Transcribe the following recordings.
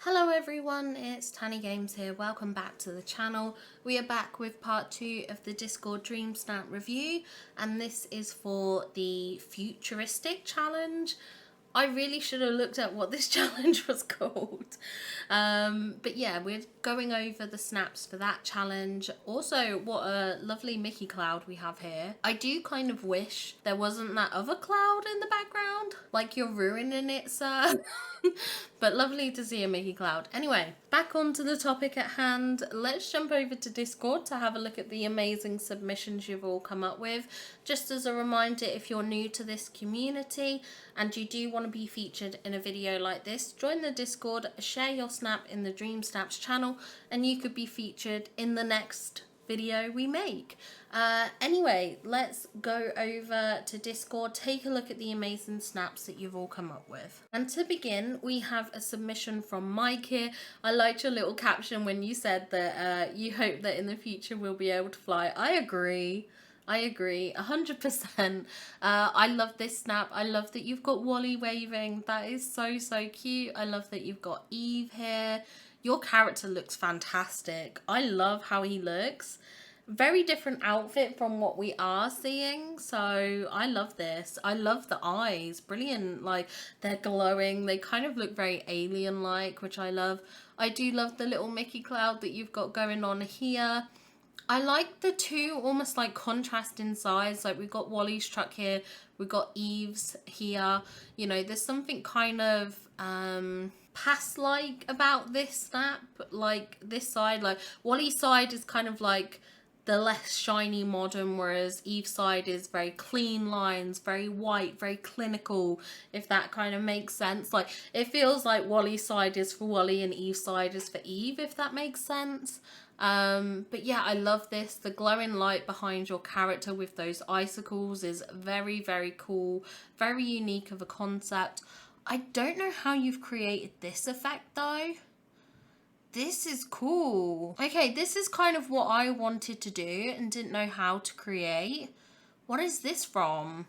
Hello everyone, it's Tanny Games here. Welcome back to the channel. We are back with part 2 of the Discord Dreamsnap review, and this is for the futuristic challenge. I really should have looked at what this challenge was called. But yeah, we're going over the snaps for that challenge. Also, what a lovely Mickey cloud we have here. I do kind of wish there wasn't that other cloud in the background. Like, you're ruining it, sir. But lovely to see a Mickey cloud. Anyway, back onto the topic at hand. Let's jump over to Discord to have a look at the amazing submissions you've all come up with. Just as a reminder, if you're new to this community and you do want to be featured in a video like this, join the Discord, share your snap in the Dreamsnaps channel, and you could be featured in the next video we make. Anyway, let's go over to Discord, take a look at the amazing snaps that you've all come up with. And to begin, we have a submission from Mike here. I liked your little caption when you said that you hope that in the future we'll be able to fly. I agree, 100%. I love this snap. I love that you've got Wally waving. That is so cute. I love that you've got Eve here. Your character looks fantastic. I love how he looks. Very different outfit from what we are seeing, so I love this. I love the eyes. Brilliant. Like, they're glowing. They kind of look very alien-like, which I love. I do love the little Mickey cloud that you've got going on here. I like the two almost like contrast in size. Like, we've got Wally's truck here, we've got Eve's here. You know, there's something kind of past-like about this snap. Like, this side, like Wally's side is kind of like the less shiny modern, whereas Eve's side is very clean lines, very white, very clinical, if that kind of makes sense. Like, it feels like Wally's side is for Wally and Eve's side is for Eve, if that makes sense. But yeah, I love this. The glowing light behind your character with those icicles is very cool, very unique of a concept. I don't know how you've created this effect though. This is cool. Okay, this is kind of what I wanted to do and didn't know how to create. What is this from?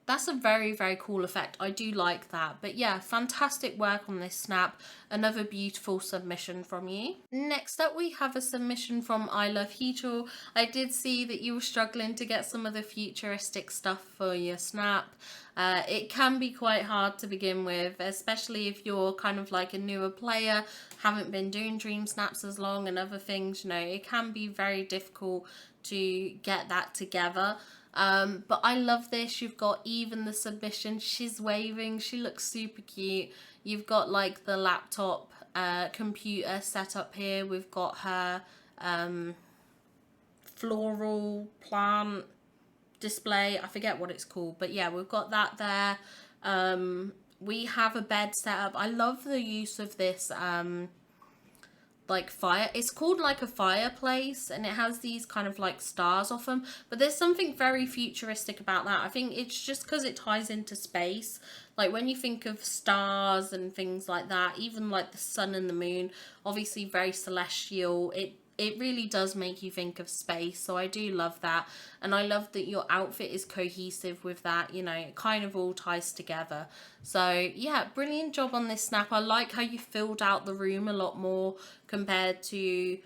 That's a very cool effect. I do like that. But yeah, fantastic work on this snap. Another beautiful submission from you. Next up, we have a submission from I Love Heatle. I did see that you were struggling to get some of the futuristic stuff for your snap. It can be quite hard to begin with, especially if you're kind of like a newer player, haven't been doing dream snaps as long and other things, you know, it can be very difficult to get that together. But I love this. You've got Eve in the submission. She's waving. She looks super cute. You've got like the laptop computer set up here. We've got her floral plant display. I forget what it's called, but yeah, we've got that there. We have a bed set up. I love the use of this like fire, it's called like a fireplace, and it has these kind of like stars off them, but there's something very futuristic about that. I think it's just because it ties into space. Like, when you think of stars and things like that, even like the sun and the moon, obviously very celestial, it really does make you think of space. So I do love that, and I love that your outfit is cohesive with that, you know, it kind of all ties together. So yeah, brilliant job on this snap. I like how you filled out the room a lot more compared to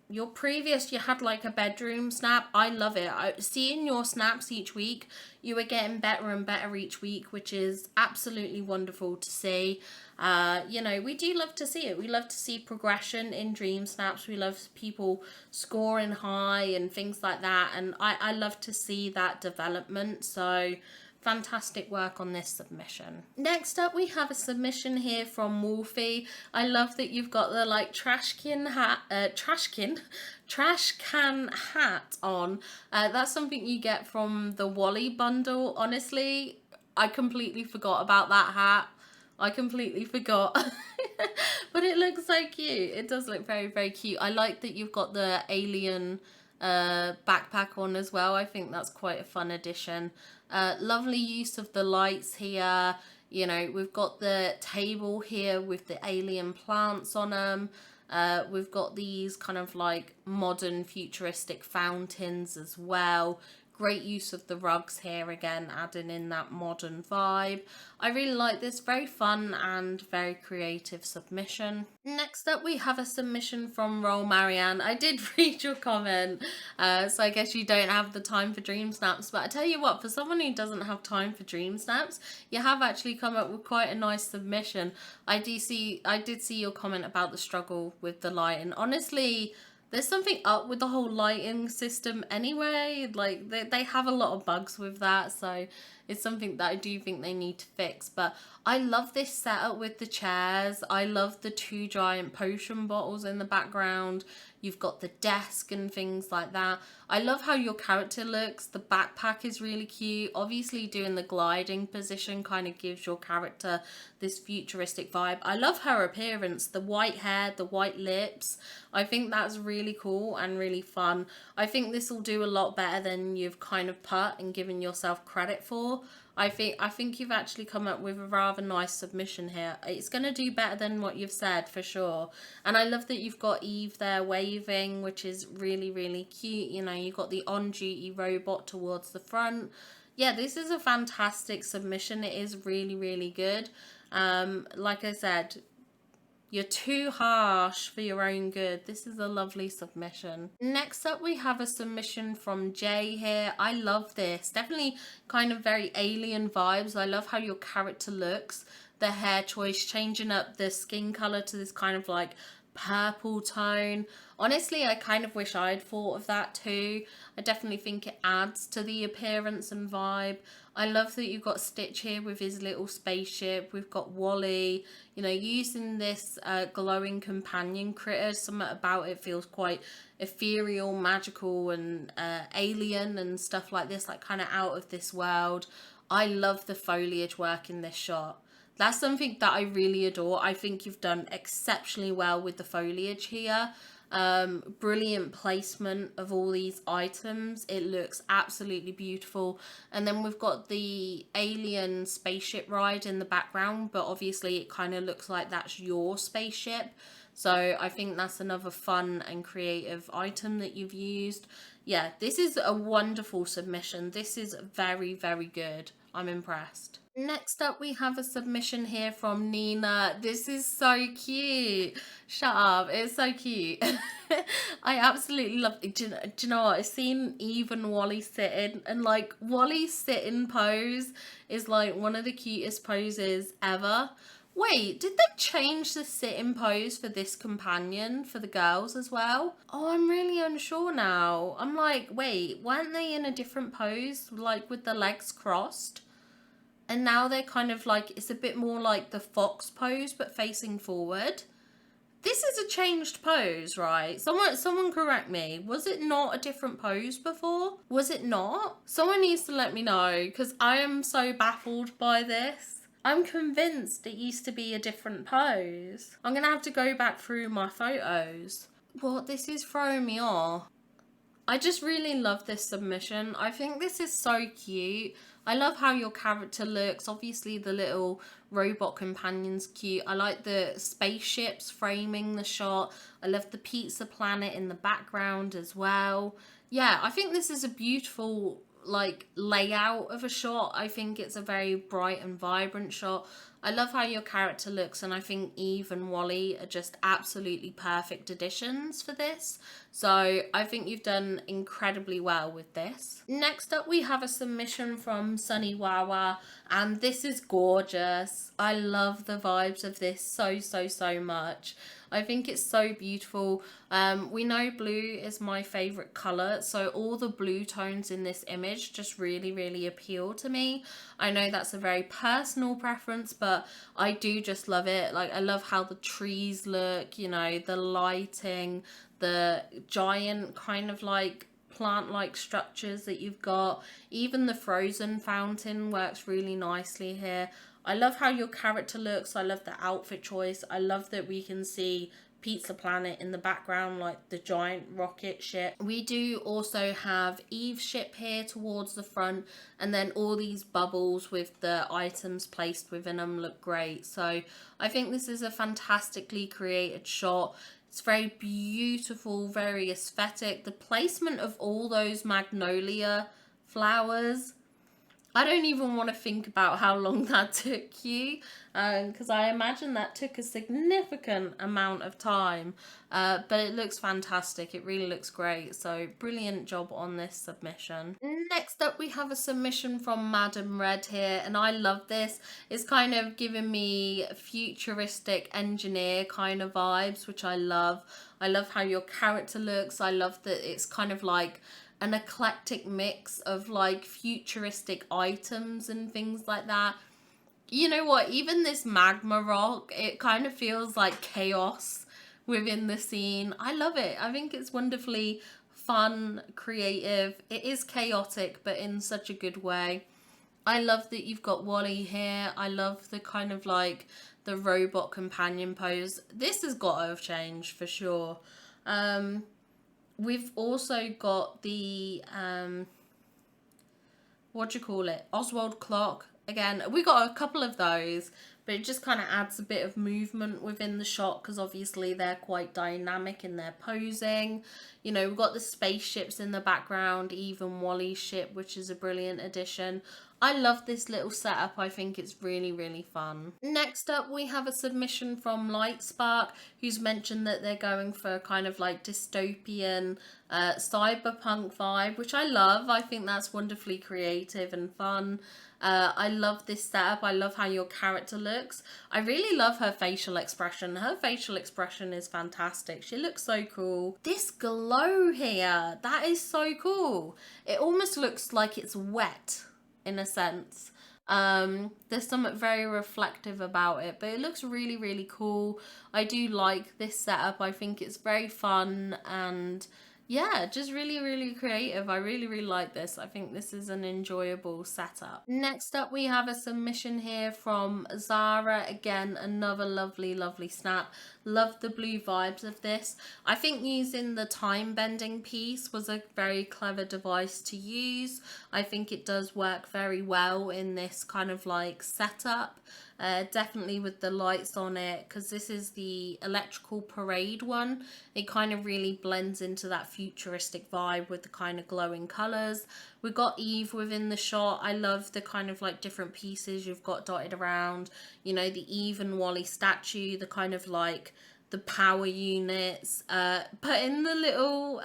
your previous, you had like a bedroom snap. I love it. Seeing your snaps each week, you were getting better and better each week, which is absolutely wonderful to see. You know, we do love to see it. We love to see progression in dream snaps. We love people scoring high and things like that, and I love to see that development. So fantastic work on this submission. Next up, we have a submission here from Wolfie. I love that you've got the like trash can hat on. That's something you get from the Wally bundle. Honestly, I completely forgot about that hat. I completely forgot. But it looks so cute. It does look very cute. I like that you've got the alien backpack on as well. I think that's quite a fun addition. Lovely use of the lights here. You know, we've got the table here with the alien plants on them. We've got these kind of like modern futuristic fountains as well. Great use of the rugs here again, adding in that modern vibe. I really like this, very fun and very creative submission. Next up we have a submission from Roll Marianne. I did read your comment, so I guess you don't have the time for dream snaps, but I tell you what, for someone who doesn't have time for dream snaps, you have actually come up with quite a nice submission. I did see your comment about the struggle with the lighting. Honestly, there's something up with the whole lighting system anyway. Like, they have a lot of bugs with that, so it's something that I do think they need to fix. But I love this setup with the chairs. I love the 2 giant potion bottles in the background. You've got the desk and things like that. I love how your character looks. The backpack is really cute. Obviously doing the gliding position kind of gives your character this futuristic vibe. I love her appearance. The white hair, the white lips. I think that's really cool and really fun. I think this will do a lot better than you've kind of put and given yourself credit for. I think you've actually come up with a rather nice submission here. It's going to do better than what you've said for sure. And I love that you've got Eve there waving, which is really, really cute. You know, you've got the on-duty robot towards the front. Yeah, this is a fantastic submission. It is really, really good. Like I said, you're too harsh for your own good. This is a lovely submission. Next up, we have a submission from Jay here. I love this. Definitely kind of very alien vibes. I love how your character looks. The hair choice, changing up the skin color to this kind of like purple tone. Honestly, I kind of wish I'd thought of that too. I definitely think it adds to the appearance and vibe. I love that you've got Stitch here with his little spaceship. We've got Wally, you know, using this glowing companion critter. Something about it feels quite ethereal, magical, and alien and stuff like this, like kind of out of this world. I love the foliage work in this shot. That's something that I really adore. I think you've done exceptionally well with the foliage here. Brilliant placement of all these items. It looks absolutely beautiful. And then we've got the alien spaceship ride in the background, but obviously it kind of looks like that's your spaceship. So I think that's another fun and creative item that you've used. Yeah, this is a wonderful submission. This is very, very good. I'm impressed. Next up, we have a submission here from Nina. This is so cute. Shut up. It's so cute. I absolutely love it. Do you know what? I've seen even Wally sitting, and like Wally's sitting pose is like one of the cutest poses ever. Wait, did they change the sitting pose for this companion for the girls as well? Oh, I'm really unsure now. I'm like, wait, weren't they in a different pose, like with the legs crossed? And now they're kind of like, it's a bit more like the fox pose, but facing forward. This is a changed pose, right? Someone correct me. Was it not a different pose before? Was it not? Someone needs to let me know, because I am so baffled by this. I'm convinced it used to be a different pose. I'm going to have to go back through my photos. What? This is throwing me off. I just really love this submission. I think this is so cute. I love how your character looks. Obviously, the little robot companion's cute. I like the spaceships framing the shot. I love the pizza planet in the background as well. Yeah, I think this is a beautiful like layout of a shot. I think it's a very bright and vibrant shot. I love how your character looks, and I think Eve and Wally are just absolutely perfect additions for this. So I think you've done incredibly well with this. Next up, we have a submission from Sunny Wawa, and this is gorgeous. I love the vibes of this so much. I think it's so beautiful. We know blue is my favorite color, so all the blue tones in this image just really appeal to me. I know that's a very personal preference, but I do just love it. Like, I love how the trees look, you know, the lighting, the giant kind of like plant-like structures that you've got. Even the frozen fountain works really nicely here. I love how your character looks. I love the outfit choice. I love that we can see Pizza Planet in the background, like the giant rocket ship. We do also have Eve's ship here towards the front, and then all these bubbles with the items placed within them look great. So I think this is a fantastically created shot. It's very beautiful, very aesthetic. The placement of all those magnolia flowers. I don't even want to think about how long that took you, because I imagine that took a significant amount of time, but it looks fantastic. It really looks great, so brilliant job on this submission. Next up, we have a submission from Madam Red here, and I love this. It's kind of giving me futuristic engineer kind of vibes, which I love. I love how your character looks. I love that it's kind of like an eclectic mix of like futuristic items and things like that. You know what? Even this magma rock, it kind of feels like chaos within the scene. I love it. I think it's wonderfully fun, creative. It is chaotic, but in such a good way. I love that you've got Wally here. I love the kind of like the robot companion pose. This has got to have changed for sure. We've also got the what do you call it, Oswald clock. Again, we got a couple of those, but it just kind of adds a bit of movement within the shot because obviously they're quite dynamic in their posing. You know, we've got the spaceships in the background, even Wally's ship, which is a brilliant addition. I love this little setup. I think it's really, really fun. Next up, we have a submission from Lightspark, who's mentioned that they're going for kind of like dystopian cyberpunk vibe, which I love. I think that's wonderfully creative and fun. I love this setup. I love how your character looks. I really love her facial expression. Her facial expression is fantastic. She looks so cool. This glow here, that is so cool. It almost looks like it's wet in a sense. There's something very reflective about it, but it looks really, really cool. I do like this setup. I think it's very fun and yeah, just really, really creative. I really, really like this. I think this is an enjoyable setup. Next up, we have a submission here from Zara. Again, another lovely, lovely snap. Love the blue vibes of this. I think using the time bending piece was a very clever device to use. I think it does work very well in this kind of like setup. Definitely with the lights on it, because this is the electrical parade one. It kind of really blends into that futuristic vibe with the kind of glowing colors. We've got Eve within the shot. I love the kind of like different pieces you've got dotted around. You know, the Eve and Wally statue, the kind of like the power units, putting the little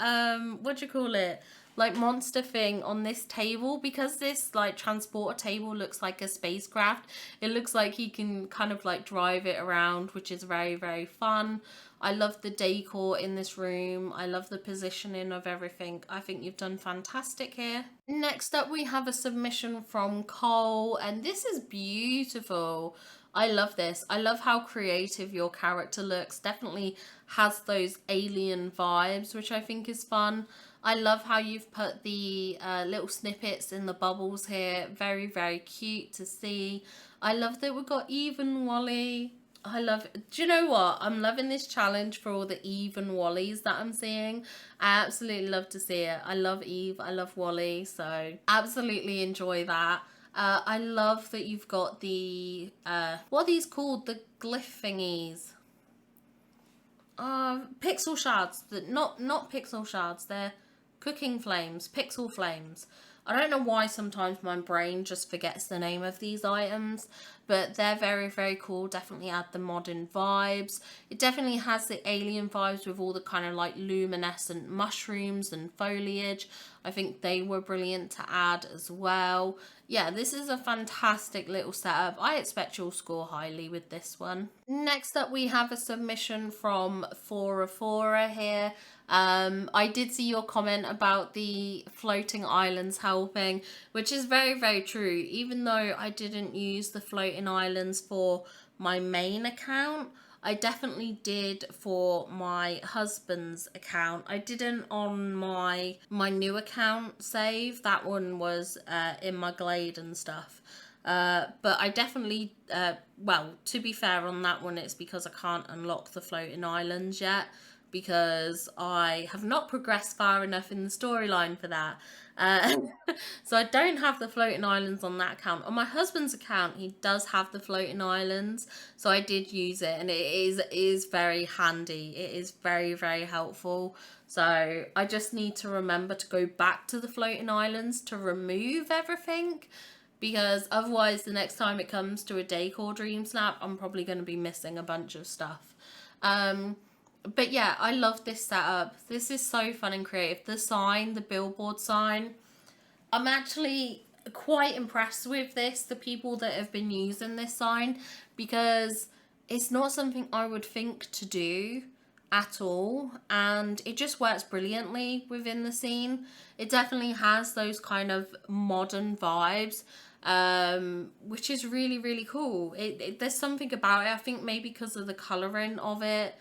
what do you call it, like monster thing on this table, because this like transporter table looks like a spacecraft. It looks like he can kind of like drive it around, which is very, very fun. I love the decor in this room. I love the positioning of everything. I think you've done fantastic here. Next up, we have a submission from Cole, and this is beautiful. I love this. I love how creative your character looks. Definitely has those alien vibes, which I think is fun. I love how you've put the little snippets in the bubbles here. Very, very cute to see. I love that we've got Eve and Wally. I love it. Do you know what? I'm loving this challenge for all the Eve and Wallies that I'm seeing. I absolutely love to see it. I love Eve. I love Wally. So absolutely enjoy that. I love that you've got the, what are these called? The glyph thingies. Pixel shards. Not pixel shards. They're cooking flames. Pixel flames. I don't know why sometimes my brain just forgets the name of these items, but they're very, very cool. Definitely add the modern vibes. It definitely has the alien vibes with all the kind of like luminescent mushrooms and foliage. I think they were brilliant to add as well. Yeah, this is a fantastic little setup. I expect you'll score highly with this one. Next up, we have a submission from forafora here. I did see your comment about the floating islands helping, which is very, very true. Even though I didn't use the floating islands for my main account, I definitely did for my husband's account. I didn't on my new account save. That one was in my Glade and stuff. But I definitely, well, to be fair on that one, it's because I can't unlock the floating islands yet, because I have not progressed far enough in the storyline for that. Uh, so I don't have the floating islands on that account. On my husband's account, he does have the floating islands, so I did use it, and it is very handy. It is very, very helpful. So I just need to remember to go back to the floating islands to remove everything, because otherwise the next time it comes to a decor Dreamsnap, I'm probably going to be missing a bunch of stuff. But yeah, I love this setup. This is so fun and creative. The sign, the billboard sign, I'm actually quite impressed with this, the people that have been using this sign, because it's not something I would think to do at all, and it just works brilliantly within the scene. It definitely has those kind of modern vibes, which is really, really cool. There's something about it, I think maybe because of the colouring of it.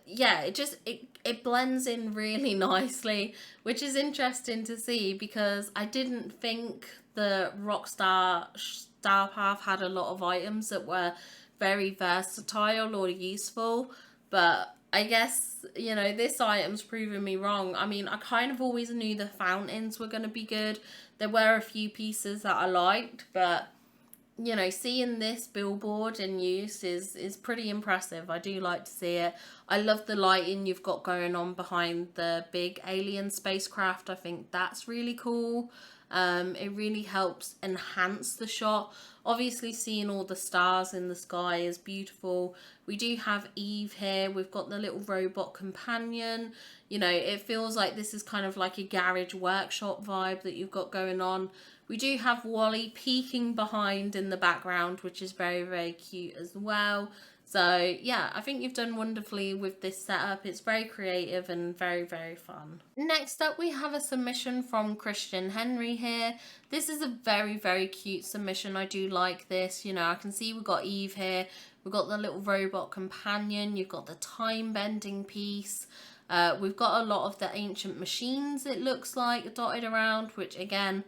Yeah, it blends in really nicely, which is interesting to see, because I didn't think the Rockstar Star Path had a lot of items that were very versatile or useful, but I guess, this item's proven me wrong. I mean, I kind of always knew the fountains were going to be good. There were a few pieces that I liked, but seeing this billboard in use is pretty impressive. I do like to see it. I love the lighting you've got going on behind the big alien spacecraft. I think that's really cool. It really helps enhance the shot. Obviously, seeing all the stars in the sky is beautiful. We do have Eve here. We've got the little robot companion. It feels like this is kind of like a garage workshop vibe that you've got going on. We do have Wally peeking behind in the background, which is very, very cute as well. So yeah, I think you've done wonderfully with this setup. It's very creative and very, very fun. Next up, we have a submission from Christian Henry here. This is a very, very cute submission. I do like this. I can see we've got Eve here. We've got the little robot companion. You've got the time bending piece. We've got a lot of the ancient machines, it looks like, dotted around, which again,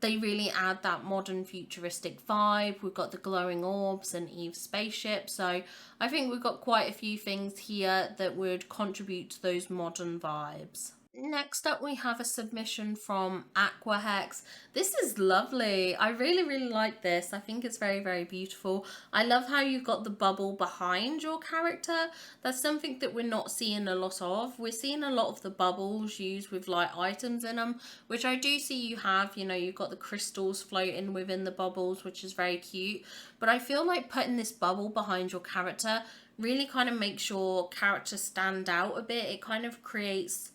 they really add that modern futuristic vibe. We've got the glowing orbs and Eve's spaceship. So I think we've got quite a few things here that would contribute to those modern vibes. Next up, we have a submission from Aquahex. This is lovely. I really, really like this. I think it's very, very beautiful. I love how you've got the bubble behind your character. That's something that we're not seeing a lot of. We're seeing a lot of the bubbles used with like items in them, which I do see you have. You've got the crystals floating within the bubbles, which is very cute. But I feel like putting this bubble behind your character really kind of makes your character stand out a bit. It kind of creates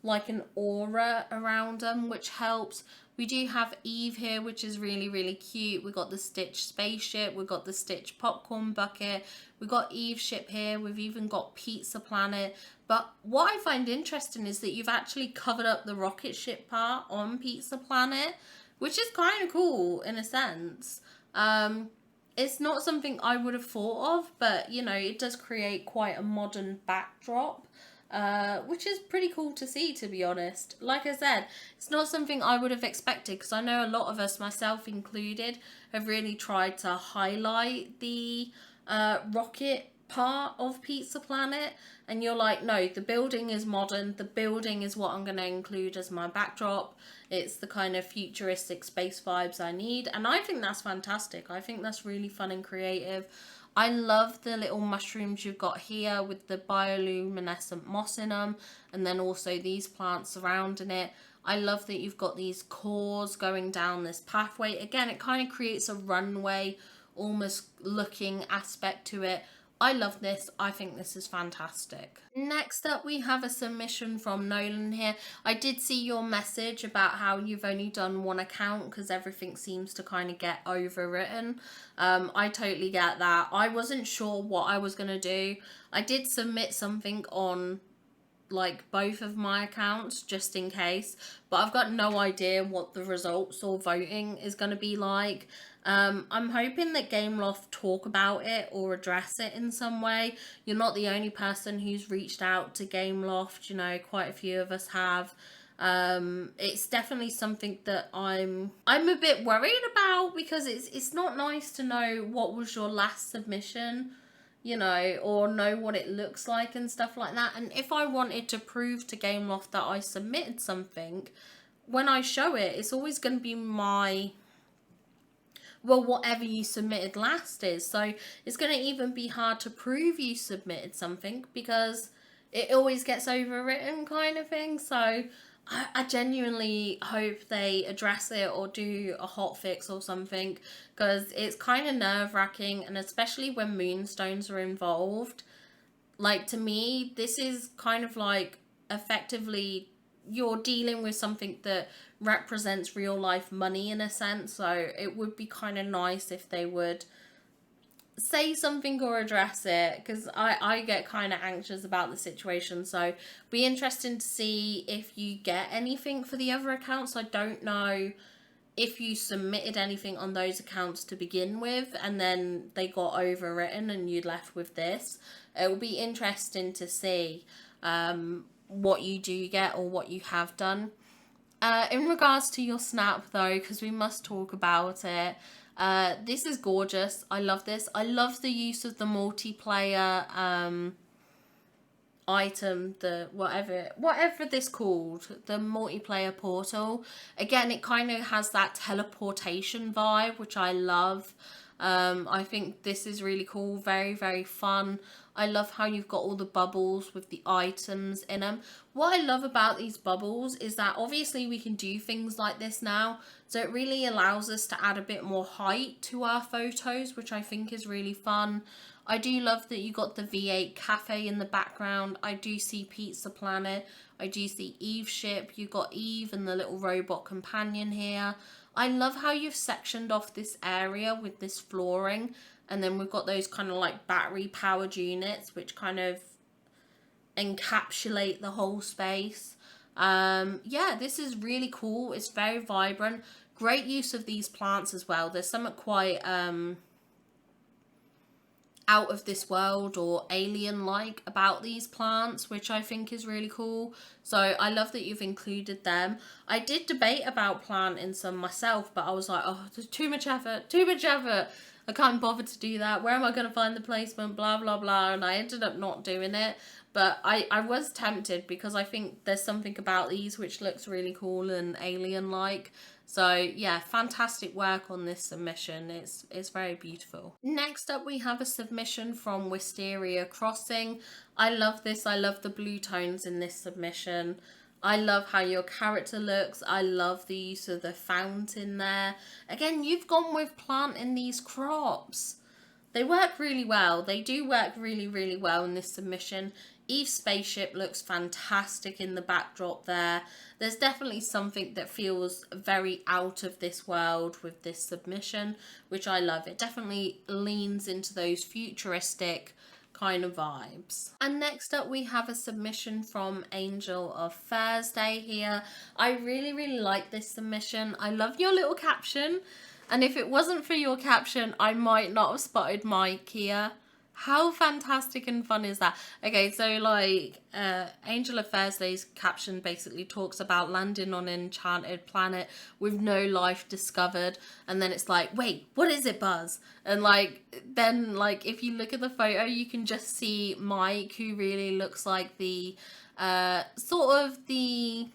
like an aura around them, which helps. We do have Eve here, which is really, really cute. We've got the Stitch spaceship. We've got the Stitch popcorn bucket. We've got Eve ship here. We've even got Pizza Planet. But what I find interesting is that you've actually covered up the rocket ship part on Pizza Planet, which is kind of cool in a sense. It's not something I would have thought of, but, it does create quite a modern backdrop. Which is pretty cool to see, to be honest. Like I said, it's not something I would have expected, because I know a lot of us, myself included, have really tried to highlight the rocket part of Pizza Planet, and you're like, no, the building is modern, the building is what I'm going to include as my backdrop. It's the kind of futuristic space vibes I need, and I think that's fantastic. I think that's really fun and creative. I love the little mushrooms you've got here with the bioluminescent moss in them, and then also these plants surrounding it. I love that you've got these cores going down this pathway. Again, it kind of creates a runway almost looking aspect to it. I love this. I think this is fantastic. Next up, we have a submission from Nolan here. I did see your message about how you've only done one account because everything seems to kind of get overwritten. I totally get that. I wasn't sure what I was going to do. I did submit something on like both of my accounts just in case, but I've got no idea what the results or voting is going to be like. I'm hoping that Gameloft talk about it or address it in some way. You're not the only person who's reached out to Gameloft, quite a few of us have. It's definitely something that I'm a bit worried about, because it's not nice to know what was your last submission, or know what it looks like and stuff like that. And if I wanted to prove to Gameloft that I submitted something, when I show it, it's always going to be my, well, whatever you submitted last is. So it's going to even be hard to prove you submitted something because it always gets overwritten kind of thing. So I genuinely hope they address it or do a hot fix or something, because it's kind of nerve-wracking, and especially when moonstones are involved. Like, to me, this is kind of like effectively you're dealing with something that represents real life money in a sense. So it would be kind of nice if they would say something or address it, because I get kind of anxious about the situation. So be interesting to see if you get anything for the other accounts. I don't know if you submitted anything on those accounts to begin with and then they got overwritten and you left with this. It will be interesting to see what you do get or what you have done. In regards to your snap though, because we must talk about it, this is gorgeous. I love this. I love the use of the multiplayer item, the whatever this called, the multiplayer portal. Again, it kind of has that teleportation vibe, which I love. I think this is really cool, very, very fun. I love how you've got all the bubbles with the items in them. What I love about these bubbles is that obviously we can do things like this now, so it really allows us to add a bit more height to our photos, which I think is really fun. I do love that you got the V8 cafe in the background. I do see Pizza Planet. I do see Eve's ship. You got Eve and the little robot companion here. I love how you've sectioned off this area with this flooring. And then we've got those kind of like battery powered units, which kind of encapsulate the whole space. Yeah, this is really cool. It's very vibrant. Great use of these plants as well. There's something quite out of this world or alien like about these plants, which I think is really cool. So I love that you've included them. I did debate about planting some myself, but I was like, oh, there's too much effort, I can't bother to do that. Where am I going to find the placement, blah blah blah, and I ended up not doing it. But I was tempted because I think there's something about these which looks really cool and alien like. So yeah, fantastic work on this submission. It's very beautiful. Next up we have a submission from Wisteria Crossing. I love this. I love the blue tones in this submission. I love how your character looks. I love the use of the fountain there. Again, you've gone with planting these crops. They work really well. They do work really, really well in this submission. Eve's spaceship looks fantastic in the backdrop there. There's definitely something that feels very out of this world with this submission, which I love. It definitely leans into those futuristic kind of vibes. And next up we have a submission from Angel of Thursday here. I really, really like this submission. I love your little caption. And if it wasn't for your caption, I might not have spotted Mike here. How fantastic and fun is that? Okay, so like Angel of Thursday's caption basically talks about landing on an enchanted planet with no life discovered, and then it's like, wait, what is it, Buzz? And like then like if you look at the photo, you can just see Mike, who really looks like the sort of the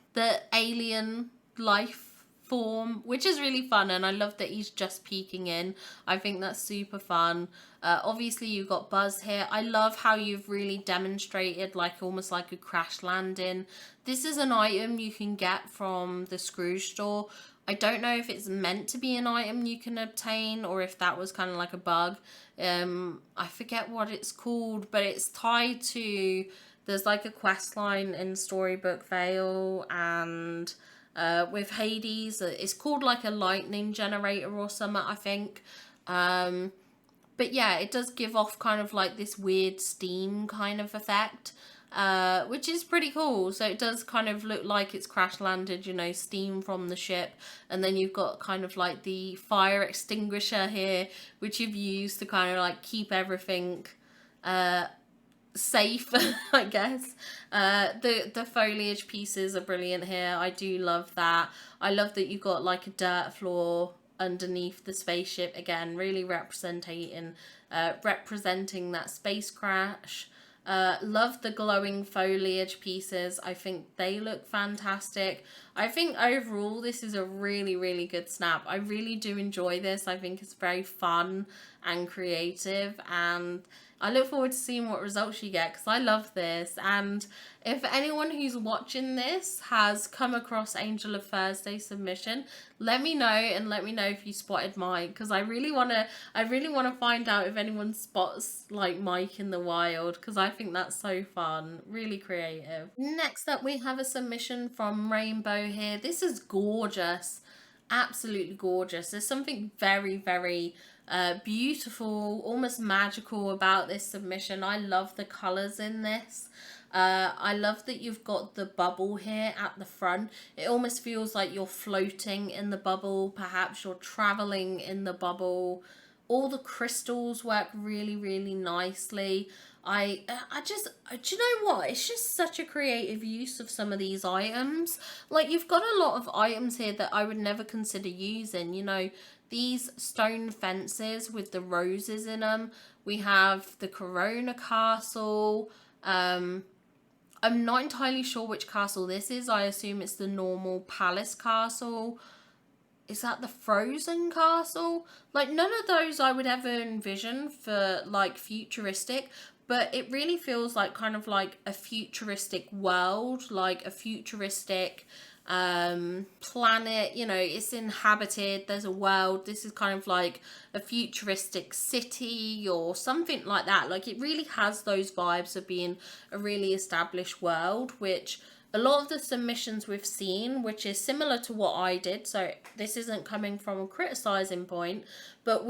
alien life form, which is really fun, and I love that he's just peeking in. I think that's super fun. Obviously you've got Buzz here. I love how you've really demonstrated like almost like a crash landing. This is an item you can get from the Scrooge store. I don't know if it's meant to be an item you can obtain or if that was kind of like a bug. I forget what it's called, but it's tied to, there's like a quest line in Storybook Vale and with Hades. It's called like a lightning generator or something, I think. But yeah, it does give off kind of like this weird steam kind of effect, which is pretty cool. So it does kind of look like it's crash landed, you know, steam from the ship. And then you've got kind of like the fire extinguisher here, which you've used to kind of like keep everything safe, I guess. The foliage pieces are brilliant here. I do love that. I love that you've got like a dirt floor underneath the spaceship. Again, really representing that space crash. Love the glowing foliage pieces. I think they look fantastic. I think overall this is a really, really good snap. I really do enjoy this. I think it's very fun and creative, and I look forward to seeing what results you get because I love this. And if anyone who's watching this has come across Angel of Thursday submission, let me know, and let me know if you spotted mine, because I really want to find out if anyone spots like Mike in the wild, because I think that's so fun, really creative. Next up we have a submission from Rainbow here. This is gorgeous, absolutely gorgeous. There's something very, very beautiful, almost magical about this submission. I love the colors in this. I love that you've got the bubble here at the front. It almost feels like you're floating in the bubble. Perhaps you're traveling in the bubble. All the crystals work really, really nicely. Do you know what? It's just such a creative use of some of these items. Like, you've got a lot of items here that I would never consider using. You know, these stone fences with the roses in them. We have the Corona Castle. I'm not entirely sure which castle this is. I assume it's the normal palace castle. Is that the frozen castle? Like, none of those I would ever envision for like futuristic, but it really feels like kind of like a futuristic world, like a futuristic planet. You know, it's inhabited, there's a world. This is kind of like a futuristic city or something like that. Like, it really has those vibes of being a really established world, which a lot of the submissions we've seen, which is similar to what I did, so this isn't coming from a criticizing point, but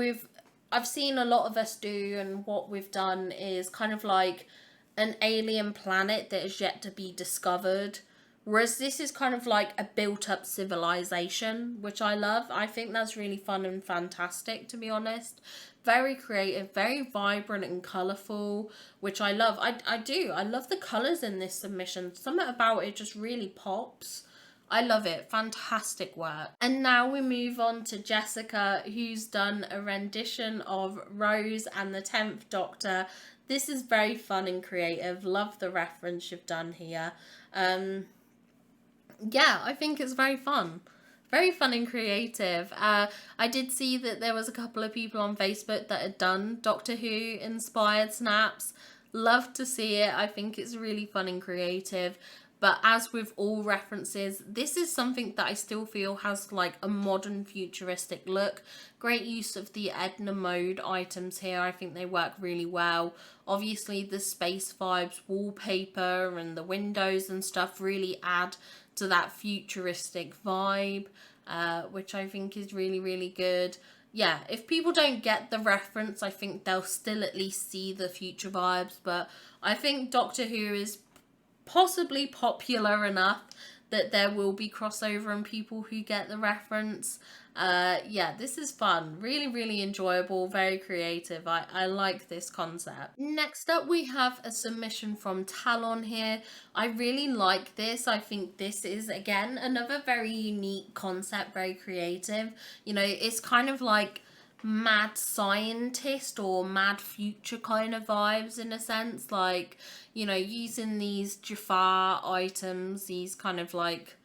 I've seen a lot of us do, and what we've done is kind of like an alien planet that is yet to be discovered. Whereas this is kind of like a built-up civilization, which I love. I think that's really fun and fantastic, to be honest. Very creative, very vibrant and colourful, which I love. I do. I love the colours in this submission. Something about it just really pops. I love it. Fantastic work. And now we move on to Jessica, who's done a rendition of Rose and the 10th Doctor. This is very fun and creative. Love the reference you've done here. Yeah, I think it's very fun. Very fun and creative. I did see that there was a couple of people on Facebook that had done Doctor Who inspired snaps. Love to see it. I think it's really fun and creative. But as with all references, this is something that I still feel has like a modern futuristic look. Great use of the Edna mode items here. I think they work really well. Obviously the space vibes, wallpaper and the windows and stuff really add to that futuristic vibe, which I think is really, really good. Yeah, if people don't get the reference, I think they'll still at least see the future vibes. But I think Doctor Who is possibly popular enough that there will be crossover and people who get the reference. Yeah, this is fun. Really, really enjoyable. Very creative. I like this concept. Next up, we have a submission from Talon here. I really like this. I think this is, again, another very unique concept. Very creative. You know, it's kind of like mad scientist or mad future kind of vibes in a sense, like, you know, using these Jafar items, these kind of like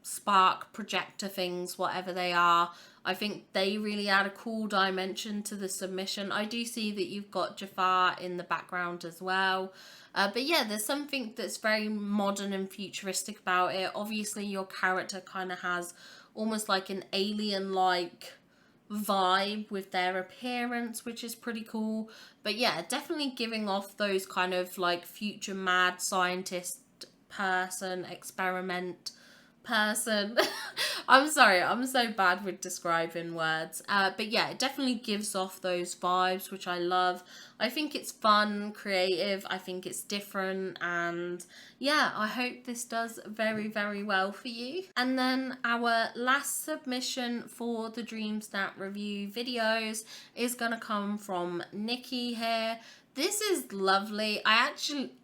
spark projector things, whatever they are. I think they really add a cool dimension to the submission. I do see that you've got Jafar in the background as well. But yeah, there's something that's very modern and futuristic about it. Obviously your character kind of has almost like an alien-like vibe with their appearance, which is pretty cool. But yeah, definitely giving off those kind of like future mad scientist person, experiment person. I'm sorry, I'm so bad with describing words. But yeah, it definitely gives off those vibes, which I love. I think it's fun, creative, I think it's different, and yeah, I hope this does very, very well for you. And then our last submission for the Dreamsnap review videos is gonna come from Nikki here. This is lovely. I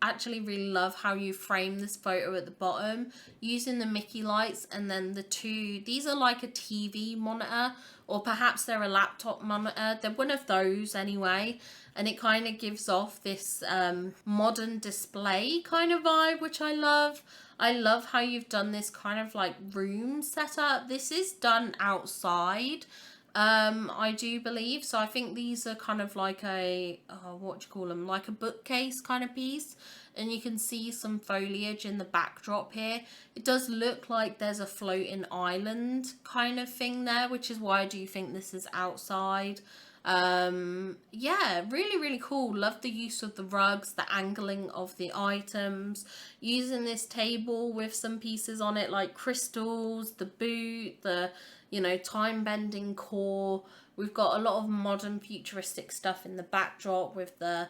actually really love how you frame this photo at the bottom using the Mickey lights, and then the two, these are like a TV monitor, or perhaps they're a laptop monitor. They're one of those anyway, and it kind of gives off this modern display kind of vibe, which I love. I love how you've done this kind of like room setup. This is done outside, I do believe. So I think these are kind of like a, what do you call them? Like a bookcase kind of piece. And you can see some foliage in the backdrop here. It does look like there's a floating island kind of thing there, which is why I do think this is outside. Yeah, really cool. Love the use of the rugs, the angling of the items, using this table with some pieces on it like crystals, the boot, the, you know, time bending core. We've got a lot of modern futuristic stuff in the backdrop with the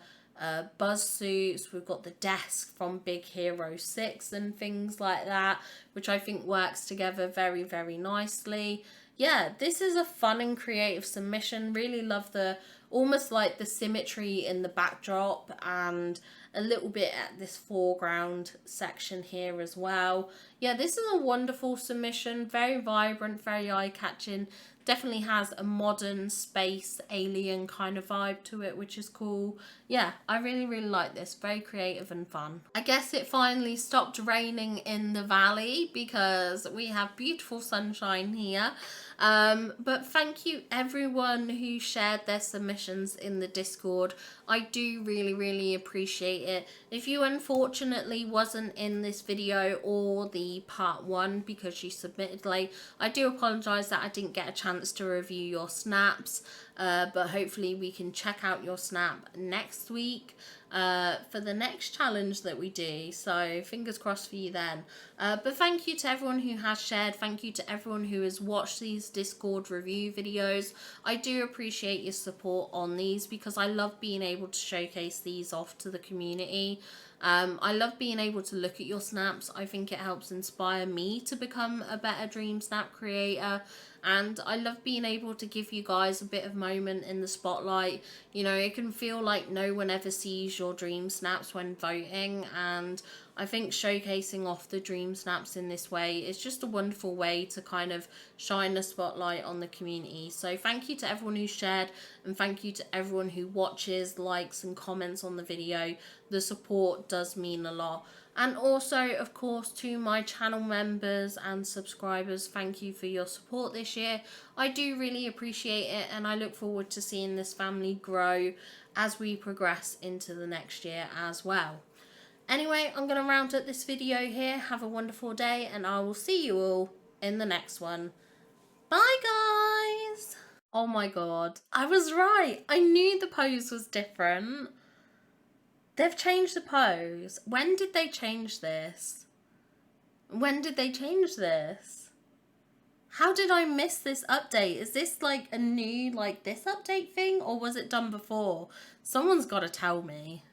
buzz suits. We've got the desk from Big Hero 6 and things like that, which I think works together very nicely. Yeah, this is a fun and creative submission. Really love the, almost like the symmetry in the backdrop, and a little bit at this foreground section here as well. Yeah, this is a wonderful submission. Very vibrant, very eye-catching. Definitely has a modern space alien kind of vibe to it, which is cool. Yeah, I really like this. Very creative and fun. I guess it finally stopped raining in the valley because we have beautiful sunshine here. But thank you everyone who shared their submissions in the Discord. I do really appreciate it. If you unfortunately wasn't in this video or the part 1 because you submitted late, I do apologise that I didn't get a chance to review your snaps, but hopefully we can check out your snap next week for the next challenge that we do, so fingers crossed for you then. But thank you to everyone who has shared. Thank you to everyone who has watched these Discord review videos. I do appreciate your support on these because I love being able to showcase these off to the community. I love being able to look at your snaps. I think it helps inspire me to become a better Dreamsnap creator, and I love being able to give you guys a bit of moment in the spotlight. You know, it can feel like no one ever sees your dream snaps when voting, and I think showcasing off the dream snaps in this way is just a wonderful way to kind of shine the spotlight on the community. So thank you to everyone who shared, and thank you to everyone who watches, likes and comments on the video. The support does mean a lot. And also, of course, to my channel members and subscribers, thank you for your support this year. I do really appreciate it, and I look forward to seeing this family grow as we progress into the next year as well. Anyway, I'm going to round up this video here. Have a wonderful day, and I will see you all in the next one. Bye, guys! Oh my god, I was right. I knew the pose was different. They've changed the pose. When did they change this? When did they change this? How did I miss this update? Is this like a new, like this update thing, or was it done before? Someone's got to tell me.